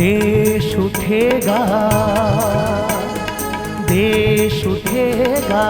देश उठेगा, देश उठेगा।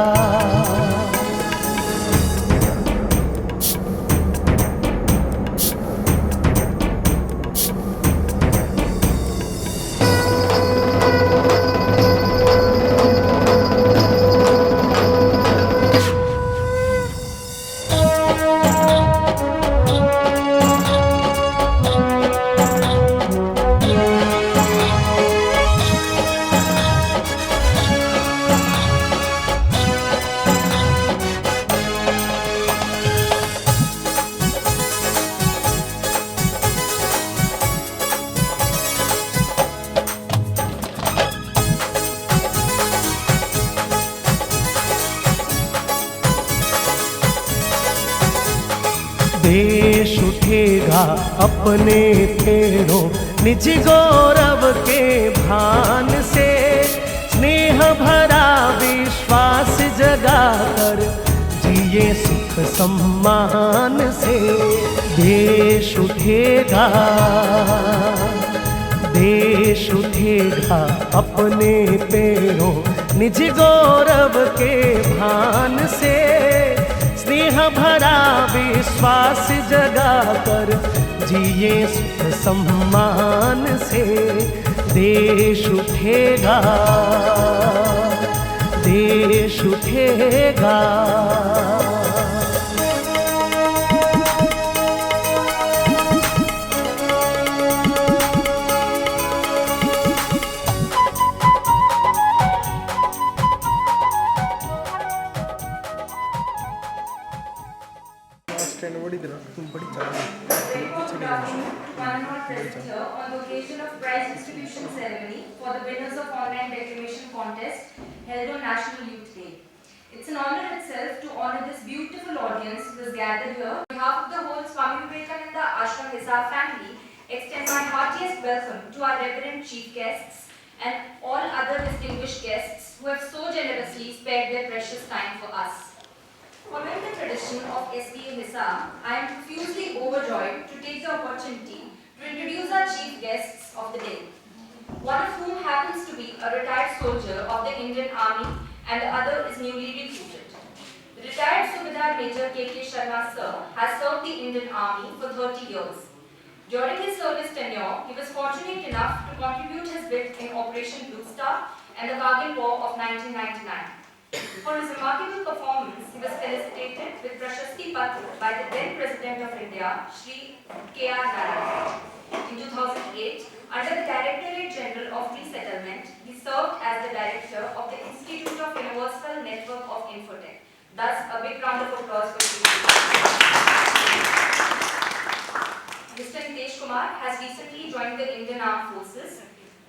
देश उठेगा अपने पेड़ों निज गौरव के भान से, स्नेह भरा विश्वास जगाकर जिए सुख सम्मान से। देश उठेगा, देश उठेगा अपने पेड़ों निज गौरव के भान से, स्नेह भरा विश्वास जगाकर जिए सुख सम्मान से। देश उठेगा, देश उठेगा। Present here on the occasion of prize distribution ceremony for the winners of online declamation contest held on National Youth Day. It's an honor itself to honor this beautiful audience who is gathered here. On behalf of the whole Swami Vivekananda Ashram Hisar family, extend my heartiest welcome to our reverend chief guests and all other distinguished guests who have so generously spared their precious time for us. Following the tradition of SVA Hisar, I am profusely overjoyed to take the opportunity to introduce our chief guests of the day, one of whom happens to be a retired soldier of the Indian Army and the other is newly recruited. The retired Subedar Major K.K. Sharma sir has served the Indian Army for 30 years. During his service tenure, he was fortunate enough to contribute his bit in Operation Blue Star and the Kargil War of 1999. For his remarkable performance, he was felicitated with Prashasti Patra by the then President of India, Shri K.R. Narayan. In 2008, under the Directorate General of Resettlement, he served as the Director of the Institute of Universal Network of Infotech. Thus, a big round of applause for you. Mr. Nitesh Kumar has recently joined the Indian Armed Forces.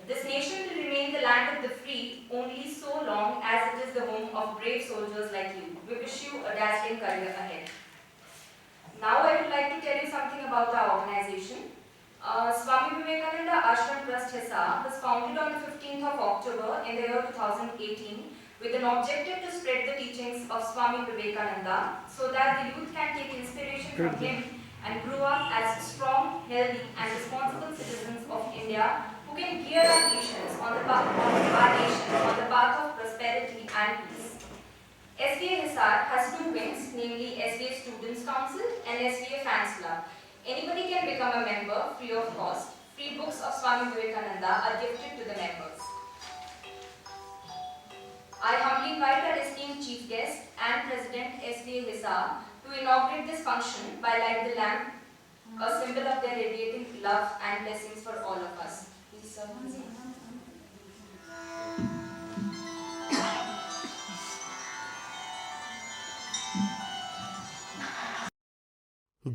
This nation will remain the land of the free only so long as it is the home of brave soldiers like you. We wish you a dazzling career ahead. Now I would like to tell you something about our organization. Swami Vivekananda Ashram Trust Hisar was founded on the 15th of October in the year 2018 with an objective to spread the teachings of Swami Vivekananda so that the youth can take inspiration from him and grow up as strong, healthy and responsible citizens of India who can gear our nations on the path of prosperity and peace. SVA Hisar has two wings, namely SVA Students Council and SVA Fans Club. Anybody can become a member free of cost. Free books of Swami Vivekananda are gifted to the members. I humbly invite our esteemed chief guest and President SVA Hisar to inaugurate this function by lighting the lamp, a symbol of their radiating love and blessings for all of us. Please, sir.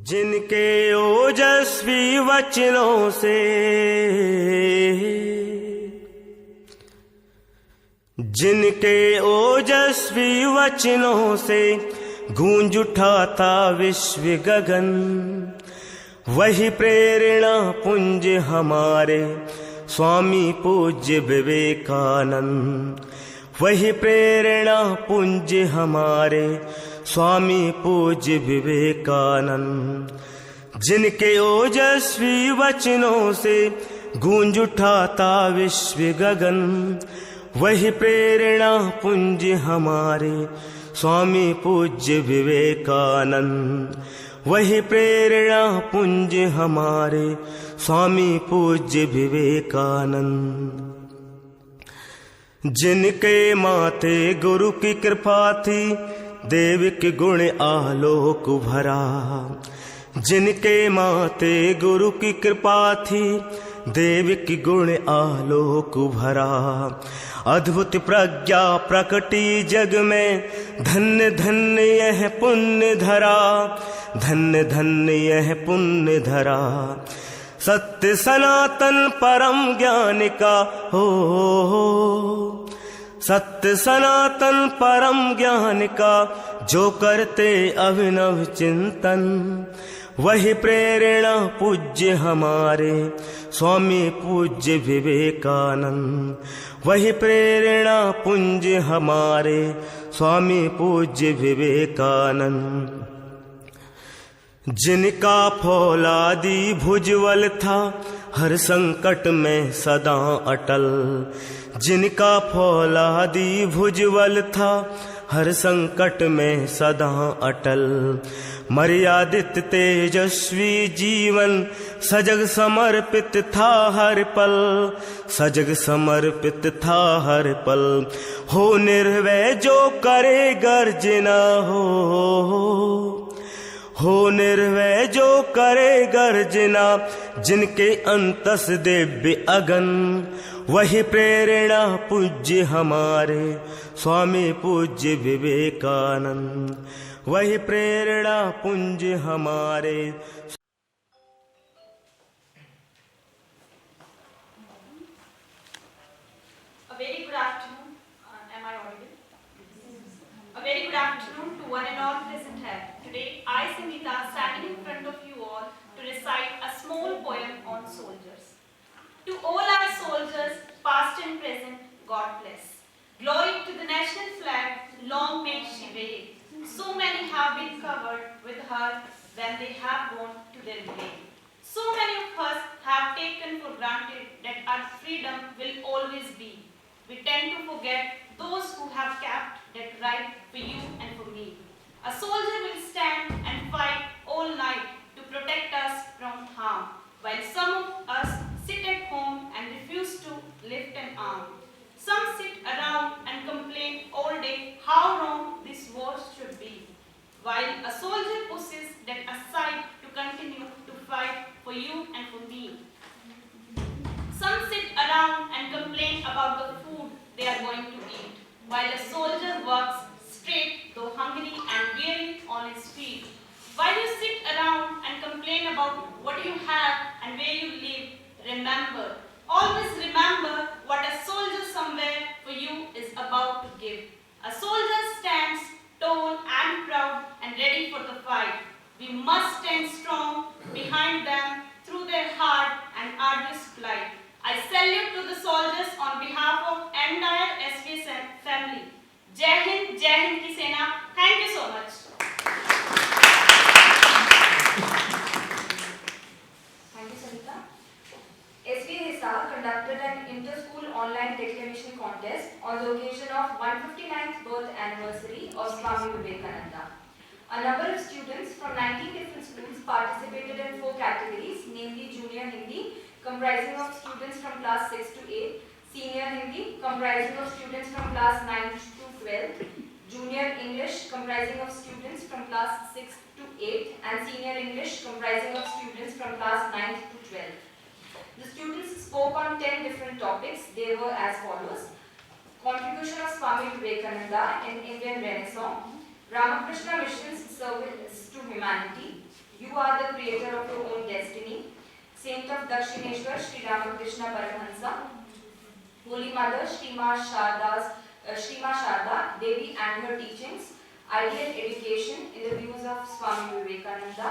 जिनके ओजस्वी वचनों से जिनके ओजस्वी वचनों से गूंज उठा था विश्व गगन, वही प्रेरणा पुंज हमारे स्वामी पूज्य विवेकानंद। वही प्रेरणा पुंज हमारे स्वामी पूज्य विवेकानंद। जिनके ओजस्वी वचनों से गूंज उठाता विश्व गगन। वही प्रेरणा पुंज हमारे स्वामी पूज्य विवेकानंद। वही प्रेरणा पुंज हमारे स्वामी पूज्य विवेकानंद। जिनके माथे गुरु की कृपा थी, देविक गुण आलोक भरा। जिनके माथे गुरु की कृपा थी, देविक गुण आलोक भरा। अद्भुत प्रज्ञा प्रकटी जग में, धन्य धन्य यह पुण्य धरा। धन्य धन्य यह पुण्य धरा। सत्य सनातन परम ज्ञान का हो। सत्य सनातन परम ज्ञान का जो करते अभिनव चिंतन। वही प्रेरणा पूज्य हमारे स्वामी पूज्य विवेकानंद। वही प्रेरणा पुंज हमारे स्वामी पूज्य विवेकानंद। जिनका फौलादी भुजबल था, हर संकट में सदा अटल। जिनका फौलादी भुजबल था, हर संकट में सदा अटल। मर्यादित तेजस्वी जीवन, सजग समर्पित था हर पल। सजग समर्पित था हर पल। हो निर्भय जो करे गर्जना हो निर्भय जो करे गर्जना। जिनके अंतस दिव्य अगन। वही प्रेरणा पूज्य हमारे स्वामी पूज्य विवेकानंद। वही प्रेरणा पुंज हमारे। A very good afternoon. Am I audible? A very good afternoon to one and all present here. Today, I, Sangeeta, standing in front of you all to recite a small poem on soldiers. To all our soldiers, past and present, God bless. Glory to the national flag, long may she wave. So many have been covered with her when they have gone to their grave. So many of us have taken for granted that our freedom will always be. We tend to forget those who have kept that right for you and for me. A soldier will stand and fight all night to protect us from harm, while some of us sit at home and refuse to lift an arm. Some sit around and complain all day how wrong this war should be, while a soldier pushes that aside to continue to fight for you and for me. Some sit around and complain about the food they are going to eat, while a soldier works straight, though hungry and weary on his feet. While you sit around and complain about what you have and where you live, remember, always remember what a soldier somewhere for you is about to give. A soldier stands tall and proud and ready for the fight. We must stand strong behind them through their hard and arduous plight. I salute to the soldiers on behalf of entire SVS family. Jai Hind ki Sena. Thank you so much. Thank you, Sangeeta. SVA Hisar conducted an inter-school online declamation contest on the occasion of 159th birth anniversary of Swami Vivekananda. A number of students from 19 different schools participated in 4 categories, namely Junior Hindi, comprising of students from class 6 to 8, Senior Hindi, comprising of students from class 9 to 12, Junior English, comprising of students from class 6 to 8, and Senior English, comprising of students from class 9 to 12. The students spoke on 10 different topics. They were as follows: contribution of Swami Vivekananda in Indian Renaissance, Ramakrishna Mission's service to humanity, you are the creator of your own destiny, Saint of Dakshineshwar Sri Ramakrishna Paramahansa, Holy Mother Shrima Sharda Devi and her teachings, ideal education in the views of Swami Vivekananda.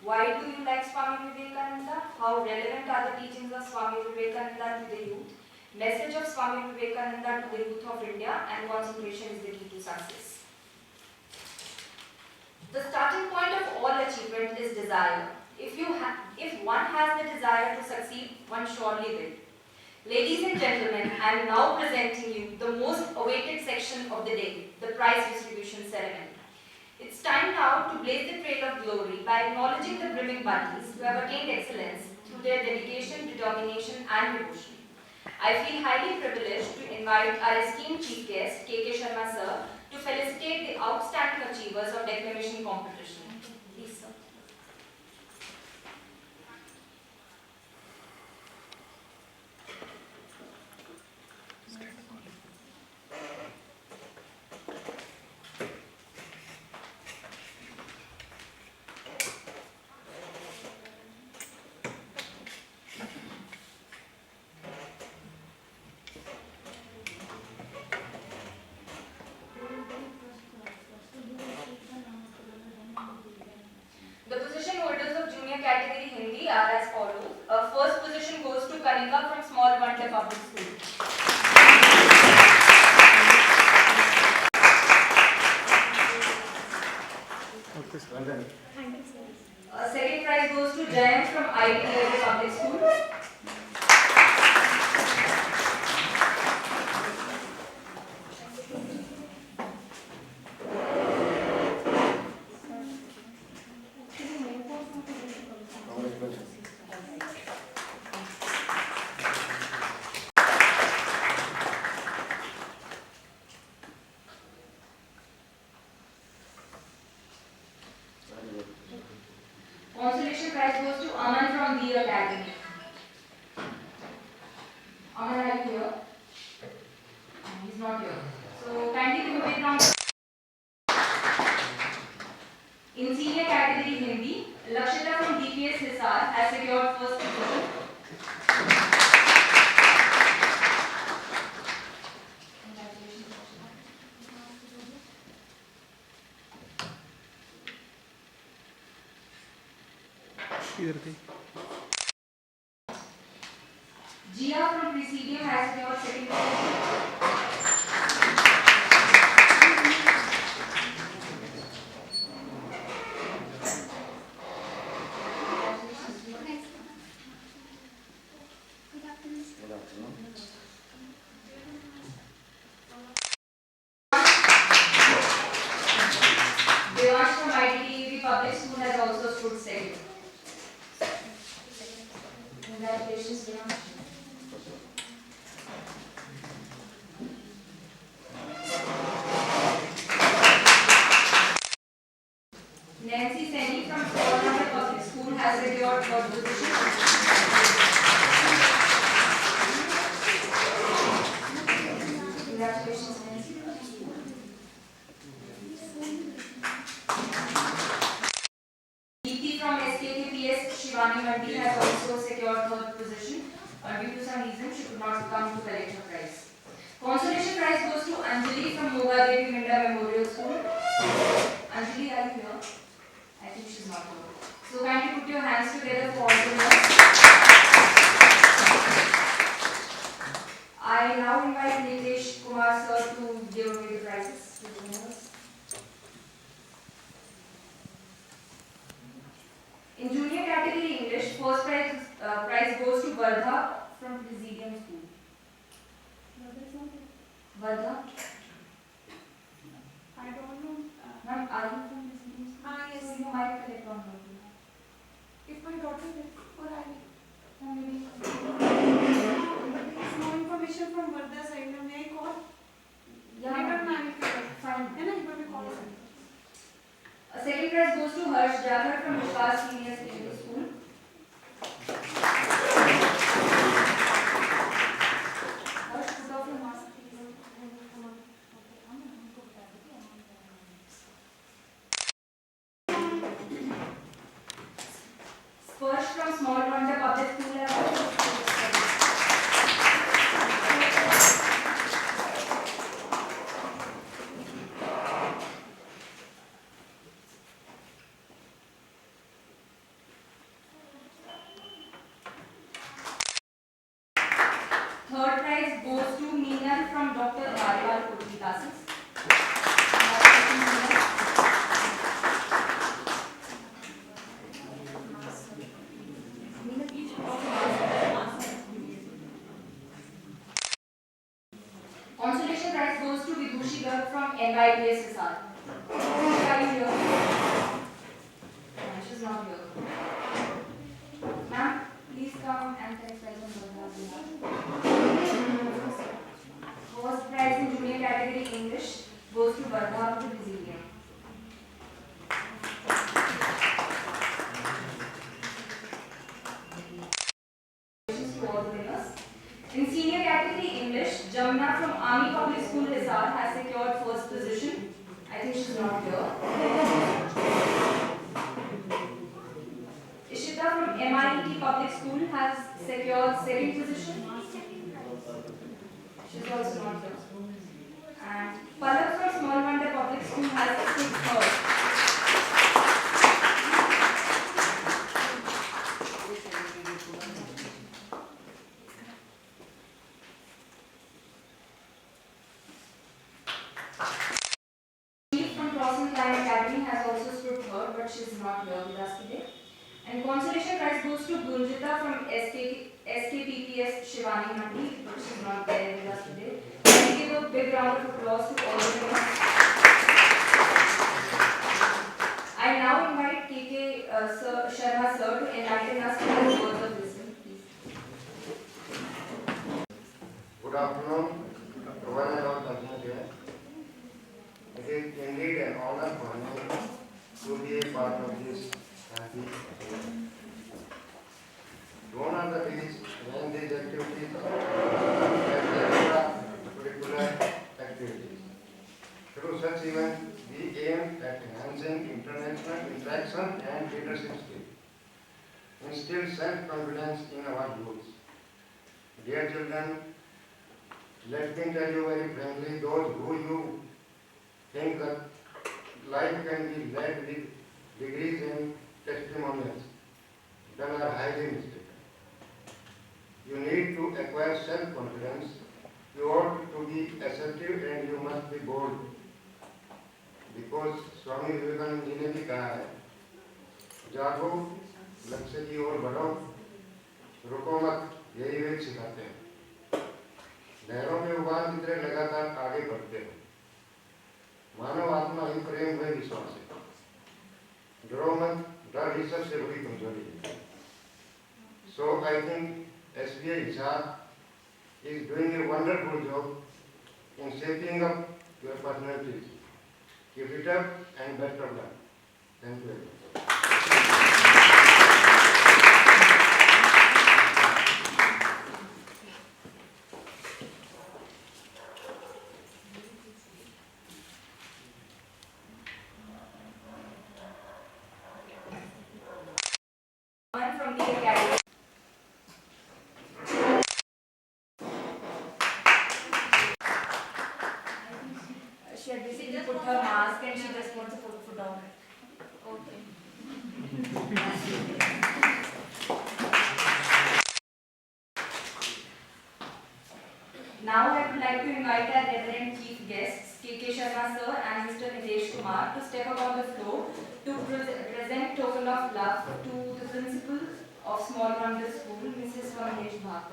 Why do you like Swami Vivekananda? How relevant are the teachings of Swami Vivekananda to the youth? Message of Swami Vivekananda to the youth of India, and concentration is the key to success. The starting point of all achievement is desire. If one has the desire to succeed, one surely will. Ladies and gentlemen, I am now presenting you the most awaited section of the day, the prize distribution ceremony. It's time now to blaze the trail of glory by acknowledging the brimming bunnies who have attained excellence through their dedication, determination and devotion. I feel highly privileged to invite our esteemed chief guest, K.K. Sharma sir, to felicitate the outstanding achievers of declamation competition. Please, sir. The position holders of junior category Hindi are as follows. First position goes to Kanika from Small Wante Public School. Second prize goes to Jayant from IDA Public School. Consolation prize goes to Aman from the Academy. Aman, are you here? He's not here. So kindly give a big round. In senior category Hindi, Lakshita from DPS Hisar has secured first position. Congratulations, इधर Jia from Presidium has secured second position. Devansh from ITTEB Public School has also stood second. Congratulations, Devansh. Nancy Seni from Small Public School has secured third position. Congratulations, Nancy. Neeti from SKKPS Shivani Mandi has also secured third position. Due to some reason, she could not come to collect her prize. Consolation prize goes to Anjali from Moga Devi Minda Memorial School. Anjali, are you here? I think she's not here. So kindly put your hands together for all the winners. I now invite Nitesh Kumar sir to give away the prizes to the winners. In junior category English, first prize goes to Vardha from Presidium School. Vardha? I don't know. Ma'am, are you from Presidium School? Yes. So you might collect on her. If my daughter is or I Maybe. there is no information from Vardha side, now may I call? Yeah, Later ma'am. I will call. Fine. Then I will call. A second prize goes to Harsh Jagar from Vikas Senior Secondary School. Harsh, put off your mask, please. Sparsh from Small Wanda Public School has also third prize goes to Meenal from Dr. Bariwal Coaching Classes. Congratulations, Meenal. Manjushi Garg from NYPS Hisar. Are you here? No, she's not here. Ma'am, please come and thank President Bhargava. First prize in junior category English goes to Bhargava to Brazilian. To all the winners. In senior category English, Jamna from Army Public School Hisar has secured first position. I think she's not here. Ishita from MIT Public School has secured second position. She's also not here. And Palak from Small Wonder Public School has secured third. From Crossing Line Academy has also stood third, but she is not here with us today. And consolation prize goes to Gunjita from SKPPS Shivani Mandi, but she is not there with us today. Can we give a big round of applause to all of them? I now invite KK Sharma sir to enlighten us with his words of wisdom, please. Good afternoon to one and all present here. It is indeed an honor for me to be a part of this happy event. Gone are the days when these activities were extracurricular activities. Through such events, we aim at enhancing international interaction and leadership skills, instill self-confidence in our youth. Dear children, let me tell you very frankly, those who you think that life can be led with degrees and testimonials, then are highly mistaken. You need to acquire self-confidence. You ought to be assertive and you must be bold. Because Swami Vivekananda जी ने भी कहा है, जागो, लक्ष्य की ओर बढ़ो, रुको मत, यही वे सिखाते हैं। लहरों में उबान की तरह लगातार आगे बढ़ते हैं। मानव आत्मा ही प्रेम में विश्वास है। डरो मत, डर ही सबसे बड़ी कमजोरी है। So I think SBI Hisar is doing a wonderful job in shaping up your personalities. Keep it up and best of luck. Thank you very much. One from the academy. She had basically put her mask and she just wants to put foot down. Okay. Now I would like to invite our Reverend Chief Guests, KK Sharma sir and Mr. Nidesh Kumar, to step up on the floor to present token of love to the principal of Small Wonder School, Mrs. Ramesh Bhagat.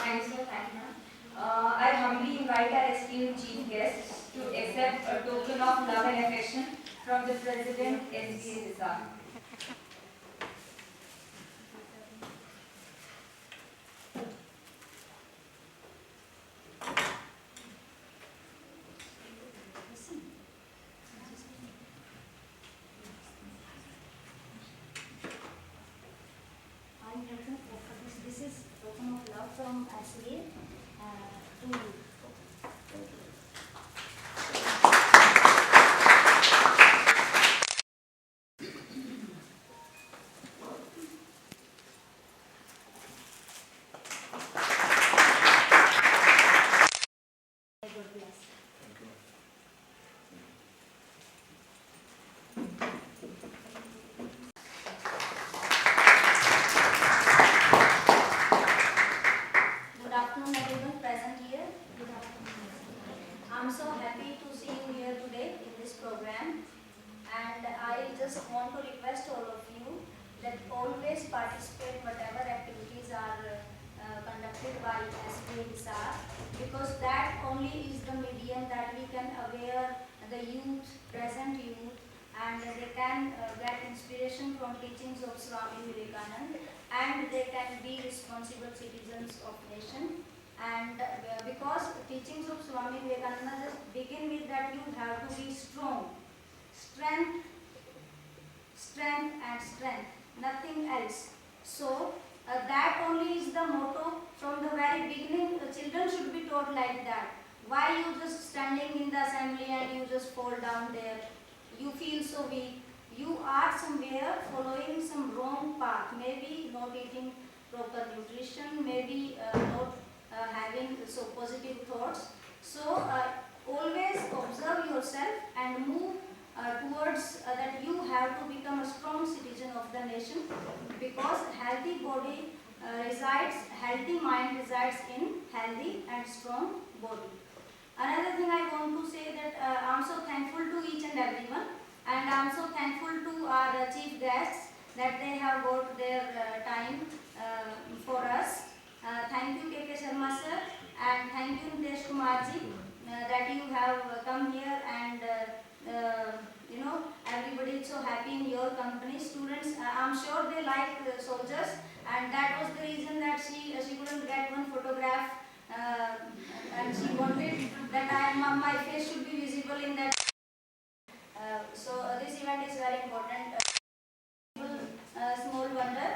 Thanks, sir. Thank you, ma'am. I humbly invite our esteemed chief guests to accept a token of love and affection from the President SK Hisar. This is token of love from SBA to God bless. Good afternoon, everyone present here. request all of you that always participate whatever activities are conducted by SBA Hisar, because that only is the medium that we can aware the youth, present youth, and they can get inspiration from teachings of Swami Vivekananda, and they can be responsible citizens of nation. And because teachings of Swami Vivekananda just begin with that you have to be strong, strength, strength and strength, nothing else. So that only is the motto from the very beginning. Children should be taught like that. Why you just standing in the assembly and you just fall down there? You feel so weak. You are somewhere following some wrong path. Maybe not eating proper nutrition. Maybe not having so positive thoughts. So always observe yourself and move towards that you have to become a strong citizen of the nation, because healthy body resides, healthy mind resides in healthy and strong body. Another thing I want to say that I am so thankful to each and everyone, and I am so thankful to our chief guests that they have got their time for us. Thank you KK Sharma sir, and thank you Nitesh Kumar ji that you have come here, and you know, everybody is so happy in your company. Students, I am sure they like soldiers, and that was the reason that she couldn't get one photograph, and she wanted that my face should be visible in that. So this event is very important. Small wonder.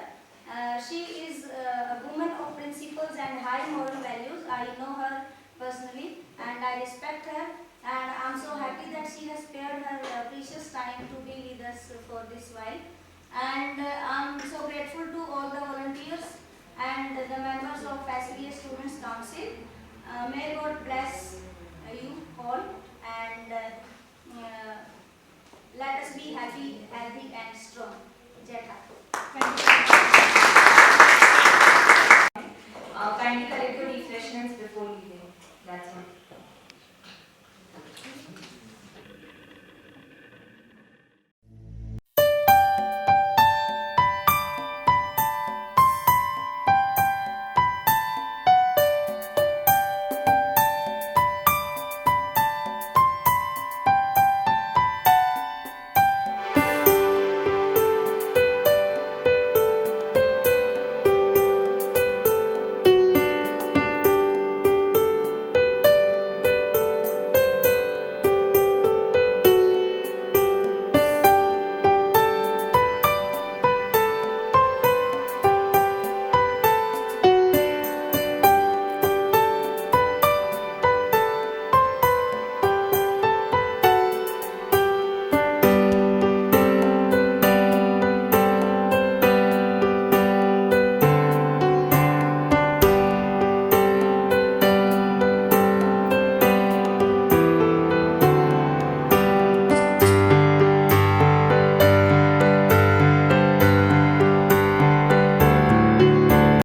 She is a woman of principles and high moral values. I know her personally and I respect her, and I am so happy that she has spared her precious time to be with us for this while. And I am so grateful to all the volunteers and the members of SBA Students Council. May God bless you all, and let us be happy, healthy and strong.